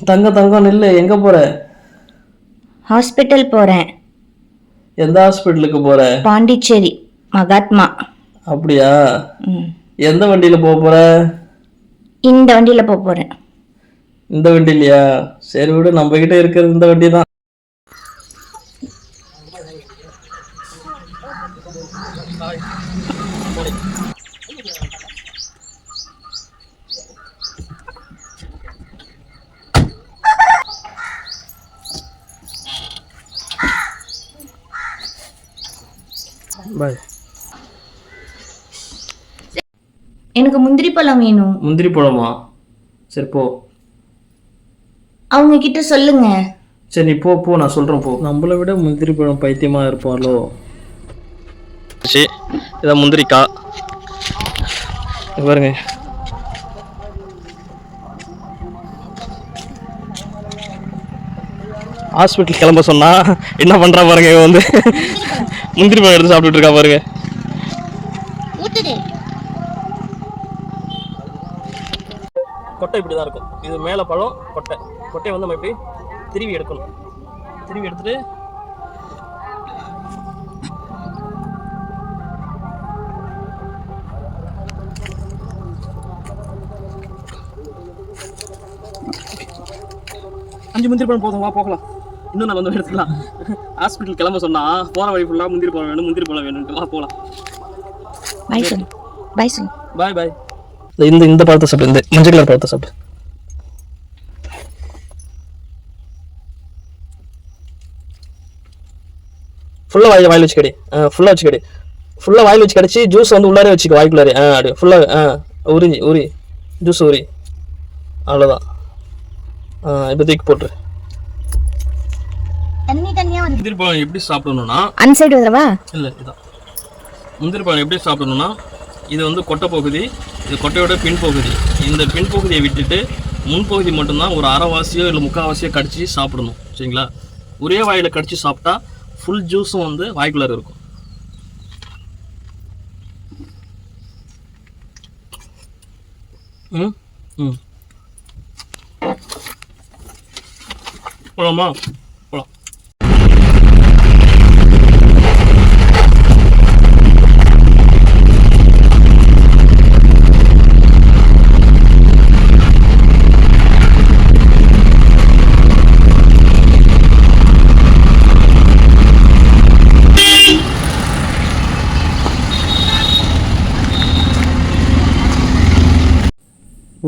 தங்கம் நில்லு. எங்கே போகிற? ஹாஸ்பிட்டல் போகிறேன். எந்த ஹாஸ்பிட்டலுக்கு போகிற? பாண்டிச்சேரி மகாத்மா. அப்படியா? எந்த வண்டியில் போக போகிற? இந்த வண்டியில் போக போகிறேன். இந்த வண்டிலையா? சரி விடு, நம்மக்கிட்ட இருக்கிறது இந்த வண்டி தான். பாய். எனக்கு முந்திரி பழம் வேணும். முந்திரி பழமா? சரி போ. அவங்க கிட்ட சொல்லுங்க. சரி நீ போ, நான் சொல்கிறேன் போ. நம்மளை விட முந்திரி பழம் பைத்தியமாக இருப்பாளோ? சரி, இதான் முந்திரிக்கா பாருங்க. ஹாஸ்பிட்டல் கிளம்ப சொன்னா என்ன பண்ணுறா பாருங்க. இவன் வந்து முந்திரி பழம் எடுத்து சாப்பிட்டுட்டு இருக்கா பாருங்க. கொட்டை இப்படி தான் இருக்கும். இது மேலே பழம், கொட்டையை வந்து நம்ம இப்படி திருவி எடுக்கணும். திருவி எடுத்துட்டு அஞ்சு முந்திரி பழம் போதும், வா போகலாம். இன்னும் நான் வந்து எடுத்துக்கலாம். ஹாஸ்பிட்டல் கிளம்ப சொன்னா போகிற வழி ஃபுல்லாக முந்திரி பழம் வேணும்ட்டு வா போகலாம். பாய். இந்த பழத்தை சாப்பிடு, இந்த மஞ்சள் கலர் பழத்தை சாப்பிடு. ஃபுல்லாக வாயில் வச்சு கடி. ஃபுல்லாக வாயில் வச்சு கடிச்சு ஜூஸ் வந்து உள்ளாரே வச்சுக்க, வாய்க்குள்ளாரே. அப்படி ஃபுல்லாக உரி ஜூஸ் உரி. அவ்வளோதான். இப்போ தூக்கி போட்டுரு. முந்திரி பழம் எப்படி சாப்பிடணும்னா இல்லை, இதான் முந்திரி பழம் எப்படி சாப்பிடணும்னா, இது வந்து கொட்டை பகுதி, இது கொட்டையோட பின்பகுதி. இந்த பின்பகுதியை விட்டுட்டு முன்பகுதி மட்டும்தான் ஒரு அரைவாசியோ இல்லை முக்கால்வாசியோ கடிச்சு சாப்பிடணும். சரிங்களா? ஒரே வாயில் கடிச்சு சாப்பிட்டா ஃபுல் ஜூஸும் வந்து வாய்க்குள்ளார இருக்கும். போலாமா? போலாம்.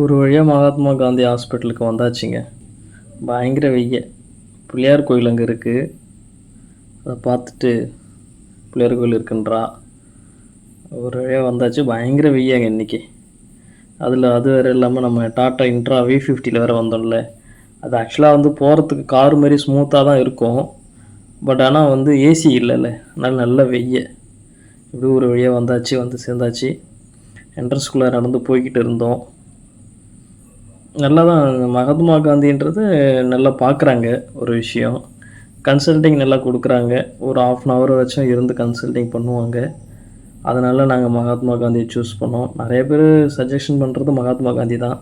ஒரு வழியாக மகாத்மா காந்தி ஹாஸ்பிட்டலுக்கு வந்தாச்சுங்க. பயங்கர வெய்ய. பிள்ளையார் கோயில் அங்கே இருக்குது. அதை பார்த்துட்டு பிள்ளையார் கோயில் இருக்குன்றா. ஒரு வழியாக வந்தாச்சு. பயங்கர வெய்யாங்க இன்றைக்கி. அது வேறு இல்லாமல் நம்ம டாட்டா இன்ட்ரா V50 வேறு வந்தோம்ல. அது ஆக்சுவலாக வந்து போகிறதுக்கு கார் மாதிரி ஸ்மூத்தாக தான் இருக்கும். பட் ஆனால் வந்து ஏசி இல்லைல்ல, அதனால் நல்ல வெய்ய. இப்படி ஒரு வழியாக வந்து சேர்ந்தாச்சு. என்ட்ரன்ஸ்குள்ளே நடந்து போய்கிட்டு இருந்தோம். நல்லா தான் மகாத்மா காந்தின்றது நல்லா பார்க்குறாங்க. ஒரு விஷயம், கன்சல்டிங் நல்லா கொடுக்குறாங்க. ஒரு 1/2 hour வச்சும் இருந்து கன்சல்டிங் பண்ணுவாங்க. அதனால் நாங்கள் மகாத்மா காந்தியை சூஸ் பண்ணோம். நிறைய பேர் சஜஷன் பண்ணுறது மகாத்மா காந்தி தான்.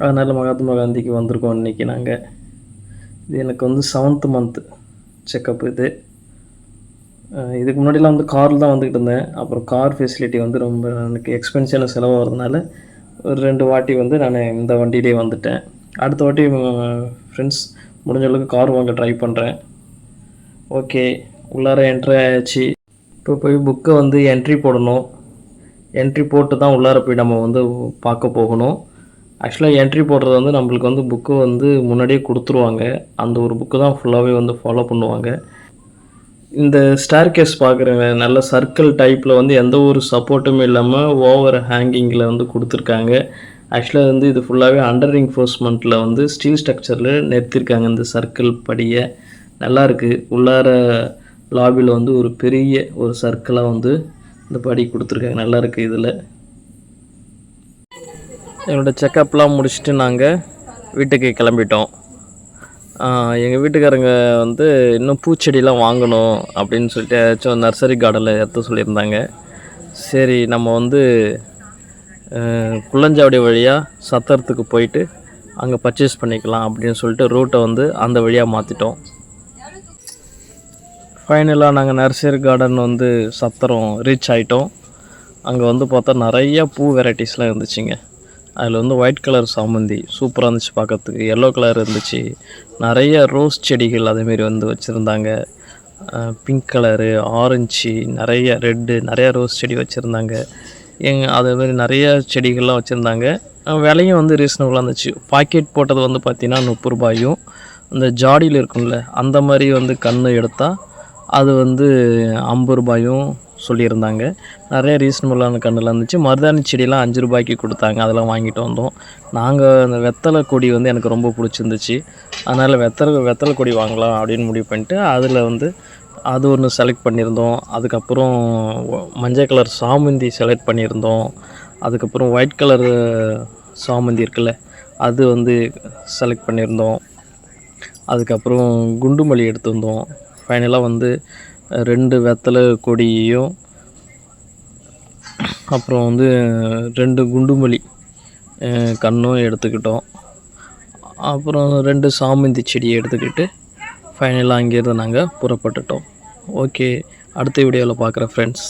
அதனால் மகாத்மா காந்திக்கு வந்திருக்கோம் இன்றைக்கி நாங்கள். இது எனக்கு வந்து 7th month செக்கப். இதுக்கு முன்னாடிலாம் வந்து காரில் தான் வந்துக்கிட்டு இருந்தேன். அப்புறம் கார் ஃபெசிலிட்டி வந்து ரொம்ப எனக்கு எக்ஸ்பென்சிவான செலவாகிறதுனால ஒரு 2 வாட்டி வந்து நான் இந்த வண்டியிலே வந்துட்டேன். அடுத்த வாட்டி ஃப்ரெண்ட்ஸ் முடிஞ்ச அளவுக்கு கார் வாங்க ட்ரை பண்ணுறேன். ஓகே, உள்ளார என்ட்ரி ஆயாச்சு. இப்போ போய் புக்கை வந்து என்ட்ரி போடணும். என்ட்ரி போட்டு தான் உள்ளார போய் நம்ம வந்து பார்க்க போகணும். ஆக்சுவலாக என்ட்ரி போடுறது வந்து நம்மளுக்கு வந்து புக்கு வந்து முன்னாடியே கொடுத்துருவாங்க. அந்த ஒரு புக்கு தான் ஃபுல்லாகவே வந்து ஃபாலோ பண்ணுவாங்க. இந்த ஸ்டேர்கேஸ் பார்க்குறேங்க, நல்ல சர்க்கிள் டைப்பில் வந்து எந்த ஒரு சப்போர்ட்டுமே இல்லாமல் ஓவர் ஹேங்கிங்கில் வந்து கொடுத்துருக்காங்க. ஆக்சுவலாக வந்து இது ஃபுல்லாகவே அண்டர் என்ஃபோர்ஸ்மெண்ட்டில் வந்து ஸ்டீல் ஸ்ட்ரக்சரில் நிறுத்திருக்காங்க. இந்த சர்க்கிள் படியை நல்லாயிருக்கு. உள்ளார லாபியில் வந்து ஒரு பெரிய ஒரு சர்க்கிளாக வந்து இந்த படி கொடுத்துருக்காங்க. நல்லாயிருக்கு. இதில் என்னோடய செக்கப்லாம் முடிச்சுட்டு நாங்கள் வீட்டுக்கு கிளம்பிட்டோம். எங்கள் வீட்டுக்காரங்க வந்து இன்னும் பூச்செடிலாம் வாங்கணும் அப்படின்னு சொல்லிட்டு ஏதாச்சும் நர்சரி கார்டனில் எடுத்து சொல்லியிருந்தாங்க. சரி, நம்ம வந்து குள்ளஞ்சாவடி வழியாக சத்திரத்துக்கு போயிட்டு அங்கே பர்ச்சேஸ் பண்ணிக்கலாம் அப்படின்னு சொல்லிட்டு ரூட்டை வந்து அந்த வழியாக மாற்றிட்டோம். ஃபைனலாக நாங்கள் நர்சரி கார்டன் வந்து சத்திரம் ரீச் ஆகிட்டோம். அங்கே வந்து பார்த்தா நிறைய பூ வெரைட்டிஸ்லாம் இருந்துச்சுங்க. அதில் வந்து ஒயிட் கலர் சாமந்தி சூப்பராக இருந்துச்சு பார்க்கறதுக்கு. எல்லோ கலர் இருந்துச்சு. நிறைய ரோஸ் செடிகள் அதேமாரி வந்து வச்சுருந்தாங்க. பிங்க் கலரு, ஆரஞ்சு, நிறைய ரெட்டு, நிறைய ரோஸ் செடி வச்சுருந்தாங்க. அதேமாரி நிறைய செடிகள்லாம் வச்சுருந்தாங்க. விலையும் வந்து ரீசனபுளாக இருந்துச்சு. பாக்கெட் போட்டது வந்து பார்த்திங்கன்னா 30 ரூபாயும், இந்த ஜாடியில் இருக்கும்ல அந்த மாதிரி வந்து கன்று எடுத்தால் அது வந்து 50 ரூபாயும் சொல்லியிருந்தாங்க. நிறைய ரீசனபுளான கன்றுலாம் இருந்துச்சு. மருதாணி செடியெலாம் 5 ரூபாய்க்கு கொடுத்தாங்க. அதெல்லாம் வாங்கிட்டு வந்தோம். நாங்கள் அந்த வெத்தலை கொடி வந்து எனக்கு ரொம்ப பிடிச்சிருந்துச்சு. அதனால் வெத்தலை கொடி வாங்கலாம் அப்படின்னு முடிவு பண்ணிட்டு அதில் வந்து அது ஒன்று செலக்ட் பண்ணியிருந்தோம். அதுக்கப்புறம் மஞ்சள் கலர் சாமந்தி செலக்ட் பண்ணியிருந்தோம். அதுக்கப்புறம் ஒயிட் கலர் சாமந்தி இருக்குல்ல அது வந்து செலக்ட் பண்ணியிருந்தோம். அதுக்கப்புறம் குண்டுமல்லி எடுத்து வந்தோம். ஃபைனலாக வந்து 2 வெத்தலை கொடியையும் அப்புறம் வந்து 2 குண்டுமல்லி கன்றும் எடுத்துக்கிட்டோம். அப்புறம் 2 சாமந்தி செடியை எடுத்துக்கிட்டு ஃபைனலாக அங்கேருந்து நாங்கள் புறப்பட்டுட்டோம். ஓகே, அடுத்த வீடியோவில் பார்க்குறேன் ஃப்ரெண்ட்ஸ்.